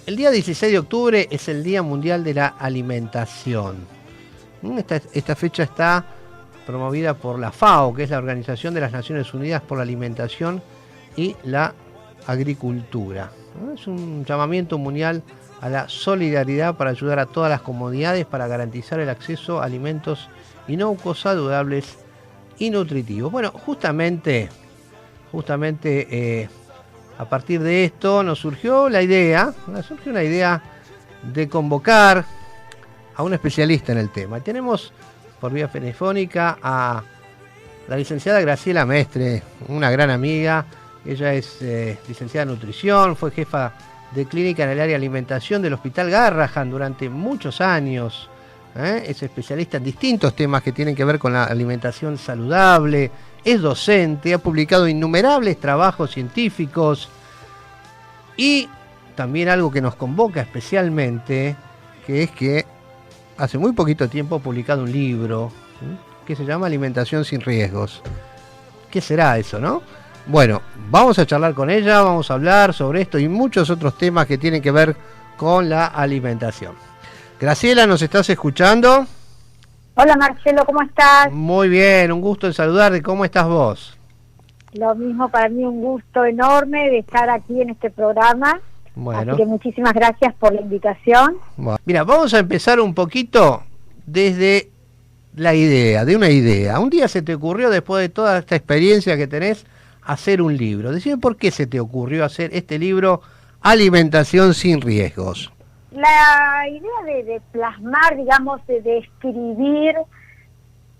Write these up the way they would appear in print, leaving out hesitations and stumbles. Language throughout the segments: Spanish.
El día 16 de octubre es el Día Mundial de la Alimentación. Esta fecha está promovida por la FAO, que es la Organización de las Naciones Unidas por la Alimentación y la Agricultura. Es un llamamiento mundial a la solidaridad para ayudar a todas las comunidades para garantizar el acceso a alimentos inocuos, saludables y nutritivos. Bueno, justamente a partir de esto nos surgió una idea de convocar a un especialista en el tema. Tenemos por vía telefónica a la licenciada Graciela Mestre, una gran amiga. Ella es licenciada en nutrición, fue jefa de clínica en el área de alimentación del Hospital Garrahan durante muchos años. Es especialista en distintos temas que tienen que ver con la alimentación saludable, es docente, ha publicado innumerables trabajos científicos y también algo que nos convoca especialmente, que es que hace muy poquito tiempo ha publicado un libro que se llama Alimentación sin riesgos. ¿Qué será eso, no? Bueno, vamos a charlar con ella, vamos a hablar sobre esto y muchos otros temas que tienen que ver con la alimentación. Graciela, ¿nos estás escuchando? Hola Marcelo, ¿cómo estás? Muy bien, un gusto en saludarte. ¿Cómo estás vos? Lo mismo para mí, un gusto enorme de estar aquí en este programa. Bueno. Así que muchísimas gracias por la invitación. Bueno. Mira, vamos a empezar un poquito desde de una idea. Un día se te ocurrió, después de toda esta experiencia que tenés, hacer un libro. Decime por qué se te ocurrió hacer este libro, Alimentación sin riesgos. La idea de plasmar, digamos, de escribir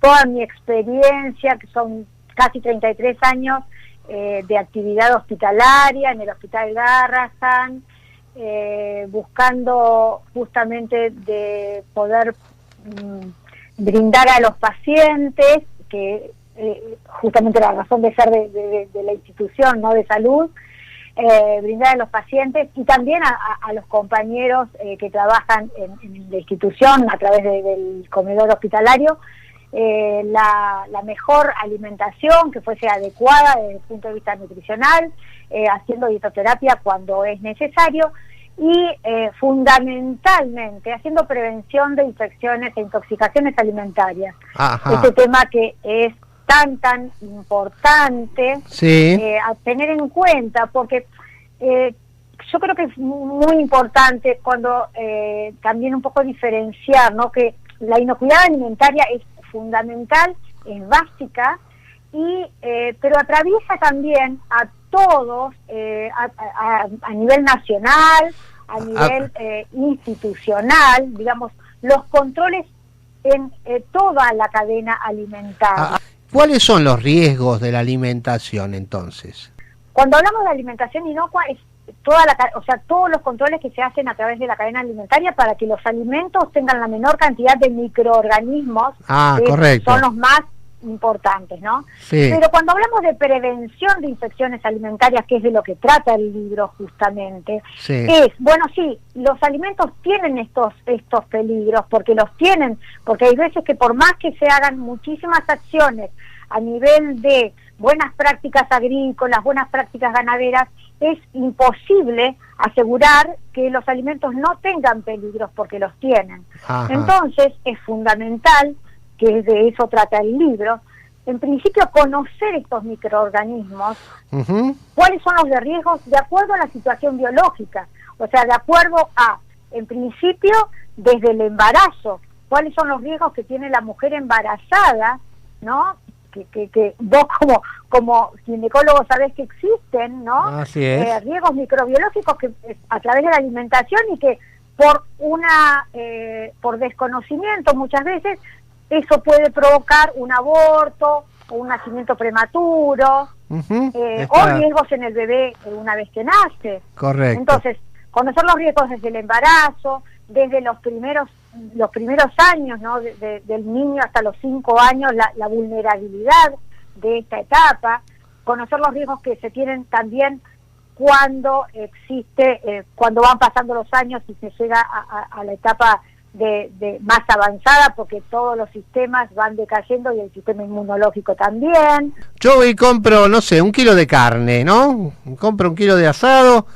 toda mi experiencia, que son casi 33 años de actividad hospitalaria en el Hospital Garrahan, buscando justamente de poder brindar a los pacientes, que justamente la razón de ser de la institución, no de salud, brindar a los pacientes y también a los compañeros que trabajan en la institución a través del comedor hospitalario, la mejor alimentación que fuese adecuada desde el punto de vista nutricional, haciendo dietoterapia cuando es necesario y fundamentalmente haciendo prevención de infecciones e intoxicaciones alimentarias. Ajá. Este tema que es tan importante, sí, a tener en cuenta, porque yo creo que es muy importante cuando también un poco diferenciar, ¿no? Que la inocuidad alimentaria es fundamental, es básica, y pero atraviesa también a todos, a nivel nacional, a nivel institucional, digamos, los controles en toda la cadena alimentaria. ¿Cuáles son los riesgos de la alimentación entonces? Cuando hablamos de alimentación inocua es todos los controles que se hacen a través de la cadena alimentaria para que los alimentos tengan la menor cantidad de microorganismos, que son los más importantes, ¿no? Sí. Pero cuando hablamos de prevención de infecciones alimentarias, que es de lo que trata el libro justamente, sí, los alimentos tienen estos peligros, porque los tienen, porque hay veces que por más que se hagan muchísimas acciones a nivel de buenas prácticas agrícolas, buenas prácticas ganaderas, es imposible asegurar que los alimentos no tengan peligros porque los tienen. Ajá. Entonces es fundamental, que de eso trata el libro, en principio conocer estos microorganismos, cuáles son los de riesgos de acuerdo a la situación biológica, o sea, de acuerdo a, en principio, desde el embarazo, cuáles son los riesgos que tiene la mujer embarazada, ¿no? Que vos como ginecólogo sabés que existen, ¿no? Así es. Riesgos microbiológicos que a través de la alimentación y que por desconocimiento muchas veces eso puede provocar un aborto o un nacimiento prematuro, o riesgos en el bebé una vez que nace. Correcto. Entonces, conocer los riesgos desde el embarazo, desde los primeros años, ¿no? Del niño hasta los 5 años, la vulnerabilidad de esta etapa, conocer los riesgos que se tienen también cuando cuando van pasando los años y se llega a la etapa de más avanzada, porque todos los sistemas van decayendo y el sistema inmunológico también. Yo voy y compro, no sé, 1 kilo de carne, ¿no? Compro 1 kilo de asado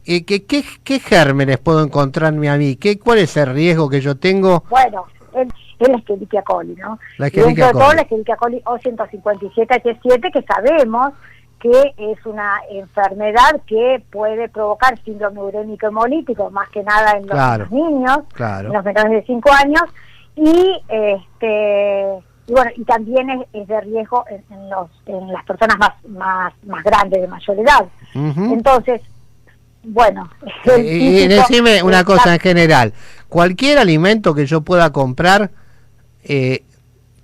¿qué gérmenes puedo encontrarme a mí? ¿Cuál es el riesgo que yo tengo? Bueno, es la Escherichia coli, ¿no? La Escherichia coli. Todo la Escherichia coli O157H7, que sabemos que es una enfermedad que puede provocar síndrome urémico hemolítico, más que nada en los niños, en los menores de 5 años, y bueno, y también es de riesgo en las personas más grandes, de mayor edad. Entonces, bueno. Y decime una cosa en general, cualquier alimento que yo pueda comprar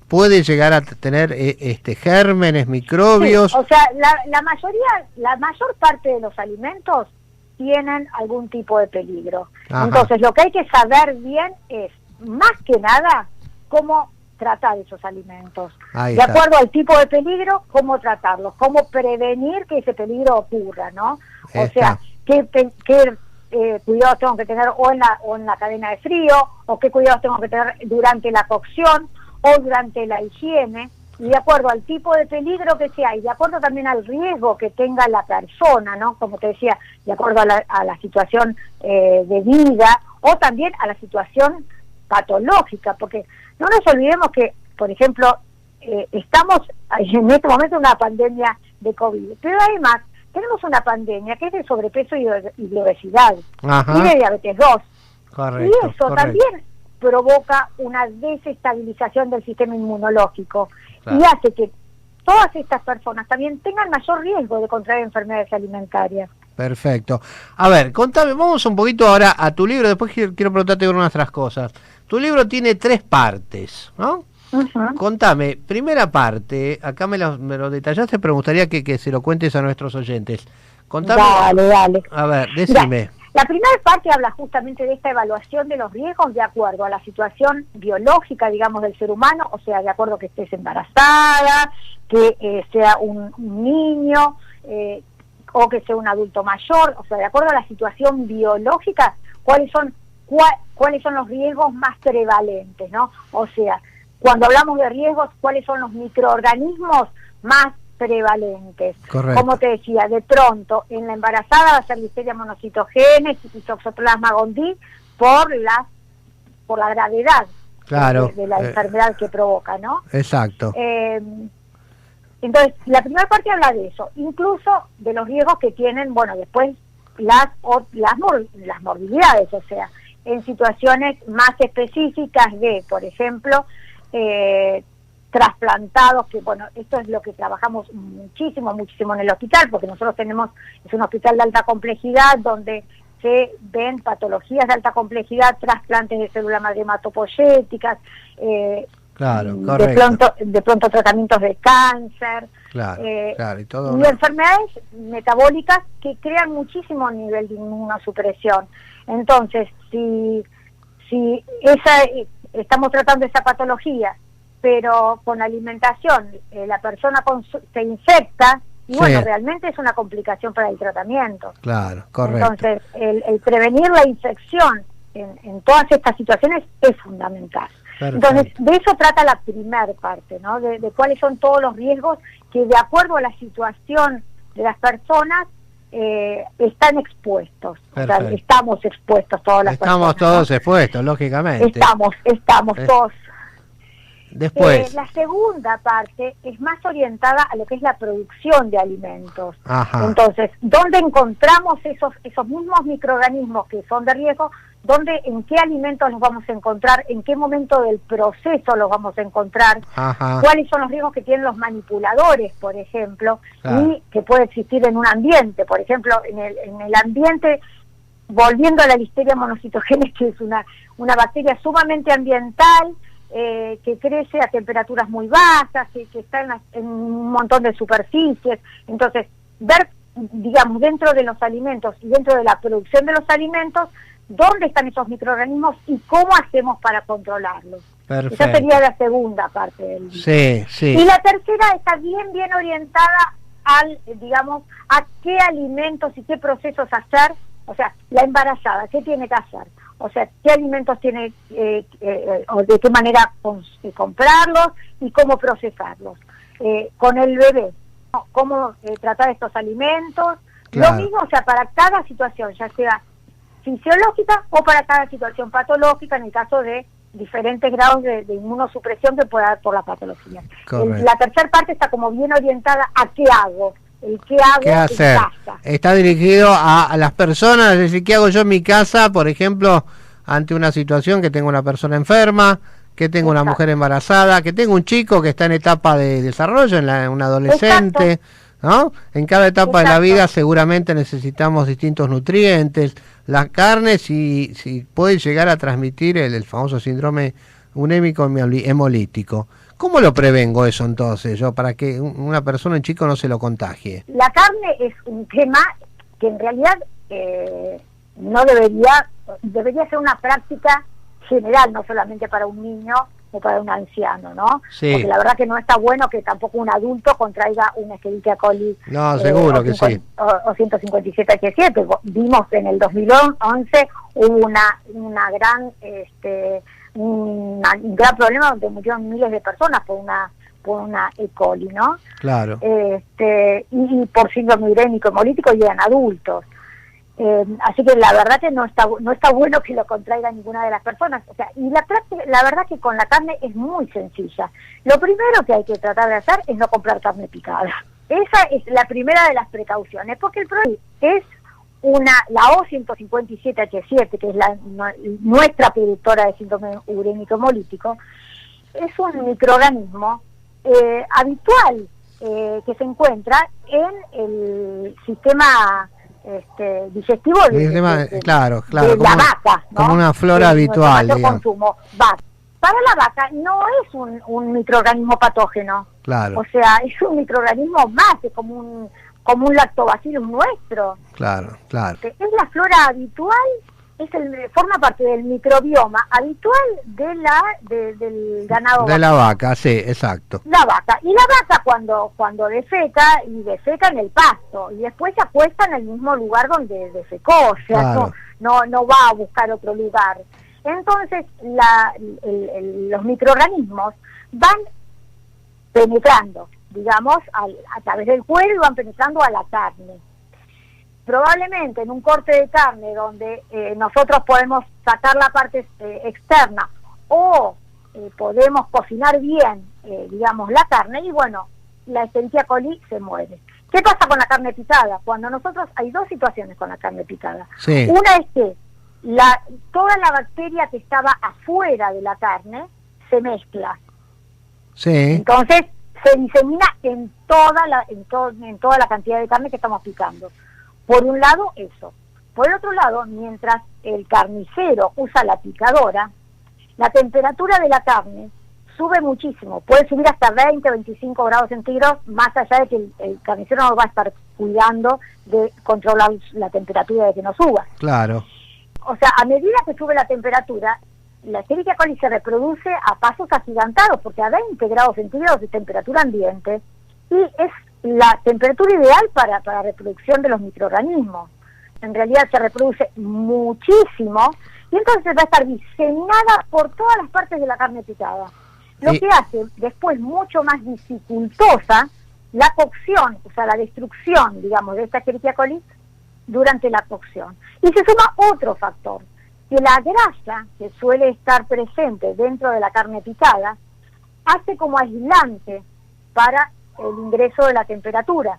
puede llegar a tener gérmenes, microbios. Sí, o sea, la mayor parte de los alimentos tienen algún tipo de peligro. Ajá. Entonces, lo que hay que saber bien es, más que nada, cómo tratar esos alimentos. De acuerdo al tipo de peligro, cómo tratarlos, cómo prevenir que ese peligro ocurra, ¿no? O sea, qué cuidados tengo que tener o en la cadena de frío, o qué cuidados tengo que tener durante la cocción o durante la higiene, y de acuerdo al tipo de peligro que sea, y de acuerdo también al riesgo que tenga la persona, ¿no? Como te decía, de acuerdo a la situación de vida, o también a la situación patológica, porque no nos olvidemos que, por ejemplo, estamos en este momento en una pandemia de COVID, pero además tenemos una pandemia que es de sobrepeso y de obesidad, y de diabetes 2. Correcto, y eso también provoca una desestabilización del sistema inmunológico, y hace que todas estas personas también tengan mayor riesgo de contraer enfermedades alimentarias. Perfecto. A ver, contame, vamos un poquito ahora a tu libro, después quiero preguntarte unas otras cosas. Tu libro tiene 3 partes, ¿no? Contame, primera parte, acá me lo detallaste, pero me gustaría que se lo cuentes a nuestros oyentes. Contame. Dale. A ver, decime. Mirá, la primera parte habla justamente de esta evaluación de los riesgos de acuerdo a la situación biológica, digamos, del ser humano, o sea, de acuerdo que estés embarazada, que sea un niño, o que sea un adulto mayor, o sea, de acuerdo a la situación biológica, cuáles son los riesgos más prevalentes, ¿no? O sea, cuando hablamos de riesgos, cuáles son los microorganismos más prevalentes. Correcto. Como te decía, de pronto en la embarazada va a ser Listeria monocitogénesis y Toxoplasma gondii por la gravedad de la enfermedad que provoca, ¿no? Exacto. Entonces, la primera parte habla de eso, incluso de los riesgos que tienen, bueno, después las morbilidades, o sea, en situaciones más específicas de, por ejemplo, trasplantados, que bueno, esto es lo que trabajamos muchísimo en el hospital, porque nosotros es un hospital de alta complejidad donde se ven patologías de alta complejidad, trasplantes de células madre hematopoyéticas, de pronto tratamientos de cáncer, y enfermedades metabólicas que crean muchísimo nivel de inmunosupresión. Entonces, si estamos tratando esa patología, pero con alimentación la persona se infecta, y bueno, realmente es una complicación para el tratamiento. Claro, correcto. Entonces, el prevenir la infección en todas estas situaciones es fundamental. Perfecto. Entonces, de eso trata la primera parte, ¿no? De cuáles son todos los riesgos que, de acuerdo a la situación de las personas, están expuestos. O sea, estamos expuestos todas las personas. Estamos todos expuestos, lógicamente. Estamos todos. Después. La segunda parte es más orientada a lo que es la producción de alimentos. Ajá. Entonces, ¿dónde encontramos esos mismos microorganismos que son de riesgo? ¿En qué alimentos los vamos a encontrar? ¿En qué momento del proceso los vamos a encontrar? Ajá. ¿Cuáles son los riesgos que tienen los manipuladores, por ejemplo? Y que puede existir en un ambiente. Por ejemplo, en el ambiente, volviendo a la Listeria monocitogénesis, que es una bacteria sumamente ambiental, que crece a temperaturas muy bajas, que está en un montón de superficies. Entonces, ver, digamos, dentro de los alimentos y dentro de la producción de los alimentos, dónde están esos microorganismos y cómo hacemos para controlarlos. Perfecto. Esa sería la segunda parte del libro. Sí. Y la tercera está bien orientada a qué alimentos y qué procesos hacer. O sea, la embarazada, ¿qué tiene que hacer? O sea, qué alimentos tiene, o de qué manera comprarlos y cómo procesarlos. Con el bebé, cómo tratar estos alimentos, Claro. Lo mismo, o sea, para cada situación, ya sea fisiológica o para cada situación patológica, en el caso de diferentes grados de inmunosupresión que pueda dar por la patología. La tercera parte está como bien orientada a qué hago, el qué hago ¿Qué hacer? En casa. Está dirigido a las personas, es decir, ¿qué hago yo en mi casa, por ejemplo, ante una situación que tengo una persona enferma, que tengo una mujer embarazada, que tengo un chico que está en etapa de desarrollo, un adolescente, ¿no? En cada etapa de la vida seguramente necesitamos distintos nutrientes. La carne si puede llegar a transmitir el famoso síndrome unémico hemolítico. ¿Cómo lo prevengo eso entonces, yo, para que una persona, un chico, no se lo contagie? La carne es un tema que en realidad no debería ser una práctica general, no solamente para un niño o para un anciano, ¿no? Sí. Porque la verdad que no está bueno que tampoco un adulto contraiga una Escherichia coli. No, seguro que sí. O 157H7. Vimos en el 2011 hubo una gran un gran problema donde murieron miles de personas por una E. coli, ¿no? Claro. Y por síndrome urémico hemolítico y en adultos. Así que la verdad que no está bueno que lo contraiga ninguna de las personas. O sea, y la verdad que con la carne es muy sencilla. Lo primero que hay que tratar de hacer es no comprar carne picada. Esa es la primera de las precauciones, porque el problema es la O157H7, que es nuestra productora de síndrome urémico hemolítico, es un microorganismo habitual que se encuentra en el sistema digestivo claro, de la vaca, ¿no? Como una flora habitual, consumo. Para la vaca no es un microorganismo patógeno, claro. O sea, es un microorganismo más, es como un lactobacillus nuestro. Claro. Es la flora habitual, forma parte del microbioma habitual del ganado. De la vaca, sí, exacto. La vaca. Y la vaca cuando defeca en el pasto, y después se acuesta en el mismo lugar donde defecó, o sea, claro. no va a buscar otro lugar. Entonces, los microorganismos van penetrando, digamos, a través del cuero y van penetrando a la carne. Probablemente en un corte de carne donde nosotros podemos sacar la parte externa o podemos cocinar bien, digamos, la carne, y bueno, la Escherichia coli se muere. ¿Qué pasa con la carne picada? Hay dos situaciones con la carne picada. Sí. Una es que toda la bacteria que estaba afuera de la carne se mezcla. Sí. Entonces se disemina en toda la cantidad de carne que estamos picando. Por un lado, eso. Por el otro lado, mientras el carnicero usa la picadora, la temperatura de la carne sube muchísimo. Puede subir hasta 20, 25 grados centígrados, más allá de que el carnicero no va a estar cuidando de controlar la temperatura de que no suba. Claro. O sea, a medida que sube la temperatura, la Escherichia coli se reproduce a pasos agigantados, porque a 20 grados centígrados de temperatura ambiente, y es la temperatura ideal para la reproducción de los microorganismos. En realidad se reproduce muchísimo, y entonces va a estar diseminada por todas las partes de la carne picada. Lo que hace después mucho más dificultosa la cocción, o sea, la destrucción, digamos, de esta Escherichia coli durante la cocción. Y se suma otro factor, que la grasa que suele estar presente dentro de la carne picada hace como aislante para el ingreso de la temperatura.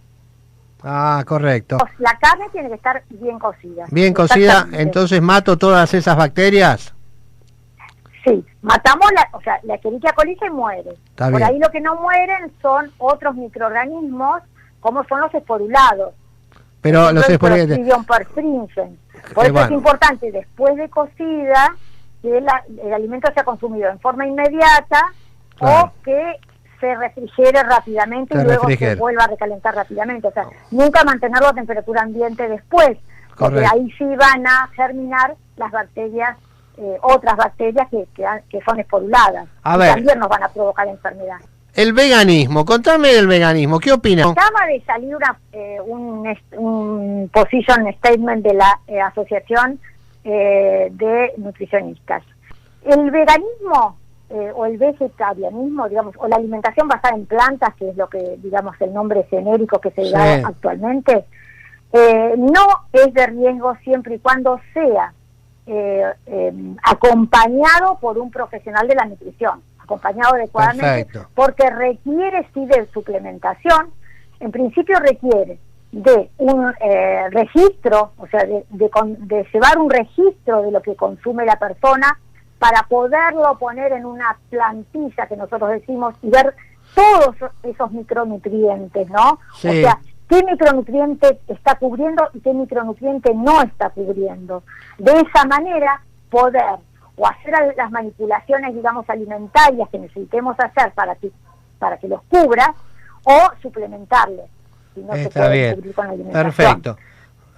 Ah, correcto. La carne tiene que estar bien cocida. Bien cocida, entonces mato todas esas bacterias. Sí, matamos la Escherichia coli se muere. Está Por bien. ahí lo que no mueren son otros microorganismos, como son los esporulados. Pero los esporulados. Por eso es importante, después de cocida, que el alimento sea consumido en forma inmediata, claro, o que se refrigere rápidamente y luego se vuelva a recalentar rápidamente. O sea, nunca mantenerlo a temperatura ambiente después, porque ahí sí van a germinar las bacterias, otras bacterias que son esporuladas, y también nos van a provocar enfermedad. El veganismo, contame del veganismo, ¿qué opinas? Acaba de salir un position statement de la Asociación de Nutricionistas. El veganismo o el vegetarianismo, digamos, o la alimentación basada en plantas, que es lo que, digamos, el nombre genérico que se da actualmente, no es de riesgo siempre y cuando sea acompañado por un profesional de la nutrición, acompañado adecuadamente. Perfecto. Porque requiere sí de suplementación. En principio requiere de un registro, o sea, de llevar un registro de lo que consume la persona para poderlo poner en una plantilla que nosotros decimos y ver todos esos micronutrientes, ¿no? Sí. O sea, qué micronutriente está cubriendo y qué micronutriente no está cubriendo. De esa manera poder o hacer las manipulaciones, digamos, alimentarias que necesitemos hacer para que los cubra, o suplementarles. Si no está bien, cubrir con la alimentación. Perfecto.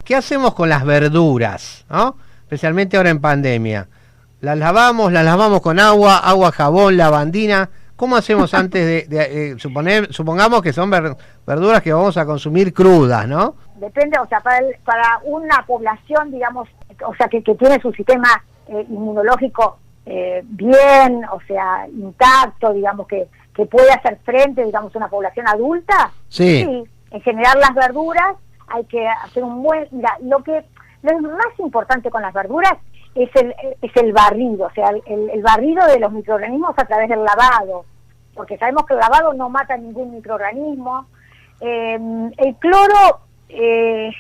¿Qué hacemos con las verduras, ¿no? Especialmente ahora en pandemia? Las lavamos con agua, jabón, lavandina. ¿Cómo hacemos antes supongamos que son verduras que vamos a consumir crudas, ¿no? Depende, o sea, para una población, digamos, o sea, que tiene su sistema inmunológico bien, o sea, intacto, digamos, que puede hacer frente, digamos, a una población adulta, sí, en general las verduras hay que hacer un buen... Mira, lo más importante con las verduras es el barrido, o sea, el barrido de los microorganismos a través del lavado, porque sabemos que el lavado no mata ningún microorganismo. El cloro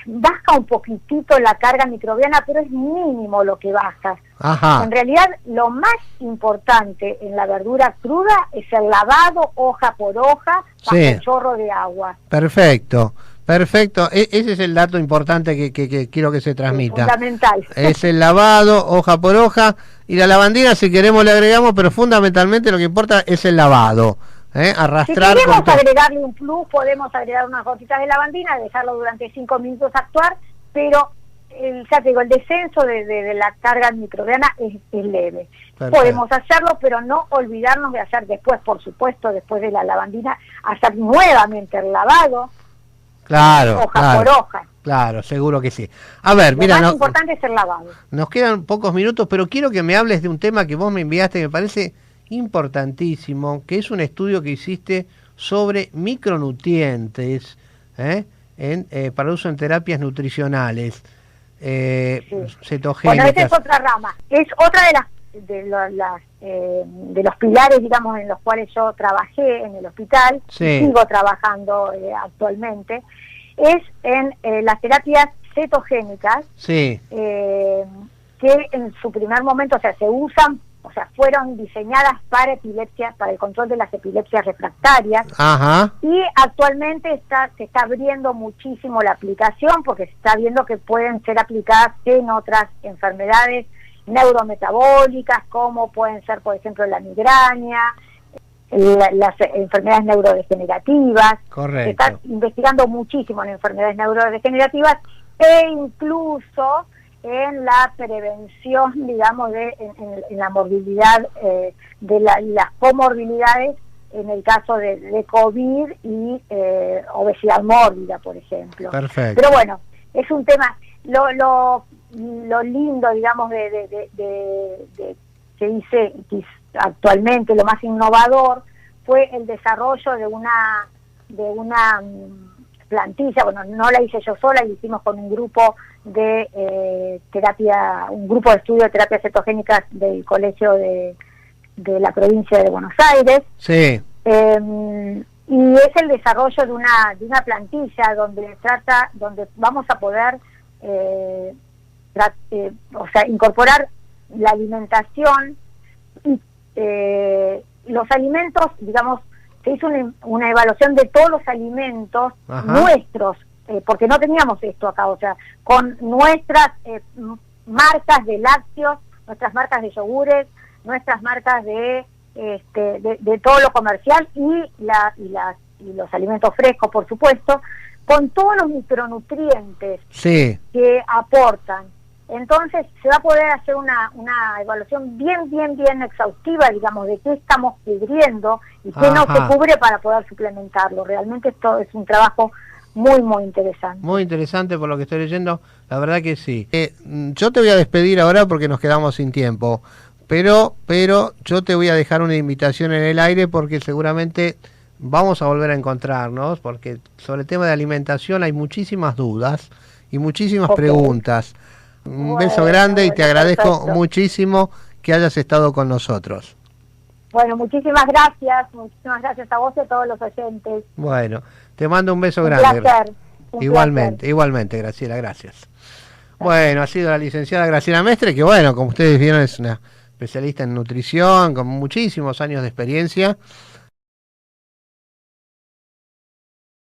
baja un poquitito la carga microbiana, pero es mínimo lo que baja. Ajá. En realidad, lo más importante en la verdura cruda es el lavado hoja por hoja bajo el chorro de agua. Perfecto. Ese es el dato importante que quiero que se transmita. Es fundamental. Es el lavado hoja por hoja, y la lavandina, si queremos, le agregamos, pero fundamentalmente lo que importa es el lavado. Arrastrar. Si queremos agregarle un plus, podemos agregar unas gotitas de lavandina, dejarlo durante 5 minutos actuar, pero ya te digo, el descenso de la carga microbiana es leve. Perfecto. Podemos hacerlo, pero no olvidarnos de hacer después, por supuesto, después de la lavandina, hacer nuevamente el lavado. Claro, hoja por hoja. Claro, seguro que sí. A ver, mira, lo más importante es el lavado. Nos quedan pocos minutos, pero quiero que me hables de un tema que vos me enviaste, que me parece importantísimo, que es un estudio que hiciste sobre micronutrientes para uso en terapias nutricionales, cetogénicas. Bueno, esa es otra rama, es otra de los pilares, digamos, en los cuales yo trabajé en el hospital, sigo trabajando actualmente, es en las terapias cetogénicas, que en su primer momento, o sea, se usan, o sea, fueron diseñadas para epilepsia, para el control de las epilepsias refractarias. Ajá. Y actualmente se está abriendo muchísimo la aplicación, porque se está viendo que pueden ser aplicadas en otras enfermedades neurometabólicas, como pueden ser, por ejemplo, la migraña, las enfermedades neurodegenerativas. Correcto. Se está investigando muchísimo en enfermedades neurodegenerativas e incluso en la prevención, digamos, en la morbilidad, de las comorbilidades, en el caso de COVID y obesidad mórbida, por ejemplo. Perfecto. Pero bueno, es un tema, lo lindo, digamos, que hice actualmente, lo más innovador, fue el desarrollo de una plantilla. Bueno, no la hice yo sola, la hicimos con un grupo de un grupo de estudio de terapias cetogénicas del colegio de la provincia de Buenos Aires. Sí. Y es el desarrollo de una plantilla donde vamos a poder o sea, incorporar la alimentación y los alimentos, digamos, se hizo una evaluación de todos los alimentos. Ajá. Nuestros, porque no teníamos esto acá, o sea, con nuestras marcas de lácteos, nuestras marcas de yogures, nuestras marcas de todo lo comercial y los alimentos frescos, por supuesto, con todos los micronutrientes que aportan. Entonces se va a poder hacer una evaluación bien exhaustiva, digamos, de qué estamos cubriendo y qué no se cubre para poder suplementarlo. Realmente esto es un trabajo muy interesante. Muy interesante por lo que estoy leyendo, la verdad que sí. Yo te voy a despedir ahora porque nos quedamos sin tiempo, pero yo te voy a dejar una invitación en el aire, porque seguramente vamos a volver a encontrarnos, porque sobre el tema de alimentación hay muchísimas dudas y muchísimas preguntas. Un beso grande y te agradezco muchísimo que hayas estado con nosotros. Bueno, muchísimas gracias a vos y a todos los oyentes. Bueno, te mando un beso grande. Placer. Igualmente, Graciela, gracias. Bueno, ha sido la licenciada Graciela Mestre, que bueno, como ustedes vieron, es una especialista en nutrición, con muchísimos años de experiencia,